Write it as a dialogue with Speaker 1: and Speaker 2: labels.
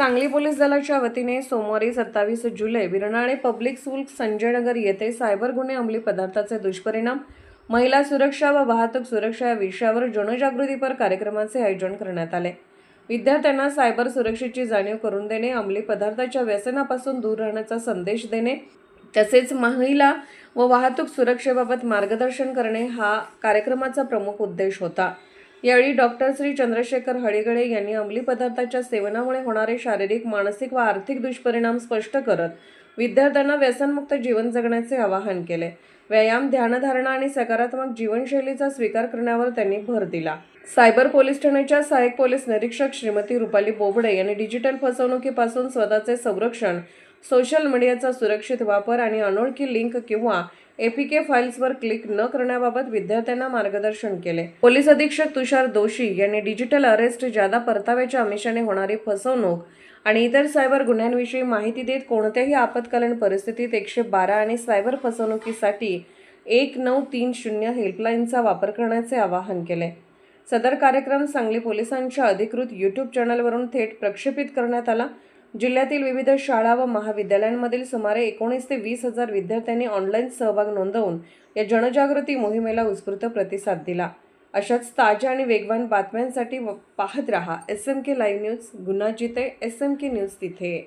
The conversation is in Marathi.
Speaker 1: सांगली पोलीस दलाच्या वतीने सोमवारी 27 जुलै बिरनाळे पब्लिक स्कूल संजयनगर येथे सायबर गुन्हे अंमली पदार्थाचे दुष्परिणाम, महिला सुरक्षा व वाहतूक सुरक्षा या विषयावर जनजागृतीपर कार्यक्रमाचे आयोजन करण्यात आले। विद्यार्थ्यांना सायबर सुरक्षेची जाणीव करून देणे, अंमली पदार्थाच्या व्यसनापासून दूर राहण्याचा संदेश देणे तसेच महिला व वाहतूक सुरक्षेबाबत मार्गदर्शन करणे हा कार्यक्रमाचा प्रमुख उद्देश होता। यावेळी डॉक्टर श्री चंद्रशेखर हळीगळे यांनी अंमली पदार्थाच्या सेवनामुळे होणारे शारीरिक, मानसिक व आर्थिक दुष्परिणाम स्पष्ट करत विद्यार्थ्यांना व्यसनमुक्त जीवन जगण्याचे आवाहन केले। व्यायाम, ध्यानधारणा आणि सकारात्मक जीवनशैलीचा स्वीकार करण्यावर त्यांनी भर दिला। सायबर पोलीस ठाण्याच्या सहाय्यक पोलीस निरीक्षक श्रीमती रुपाली बोबडे यांनी डिजिटल फसवणुकीपासून स्वतःचे संरक्षण, सोशल मीडियाचा सुरक्षित वापर आणि अनोळखी लिंक किंवा APK फाइल्सवर क्लिक न करण्याबाबत विद्यार्थ्यांना मार्गदर्शन केले। पोलीस अधीक्षक तुषार दोशी यांनी डिजिटल अरेस्ट, जादा परताव्याच्या आमिषाने होणारी फसवणूक आणि इतर सायबर गुन्ह्यांविषयी माहिती देत कोणत्याही आपत्कालीन परिस्थितीत 112 आणि सायबर फसवणुकीसाठी 1930 हेल्पलाईनचा वापर करण्याचे आवाहन केले। सदर कार्यक्रम सांगली पोलिसांच्या अधिकृत YouTube चॅनलवरून थेट प्रक्षेपित करण्यात आला। जिल्ह्यातील विविध शाळा व महाविद्यालयांमधील सुमारे 19 ते 20 हजार विद्यार्थ्यांनी ऑनलाईन सहभाग नोंदवून या जनजागृती मोहिमेला उत्स्फूर्त प्रतिसाद दिला। अशाच ताज्या आणि वेगवान बातम्यांसाठी पाहत रहा SMK लाईव्ह न्यूज। गुन्हा जिथे SMK न्यूज तिथे।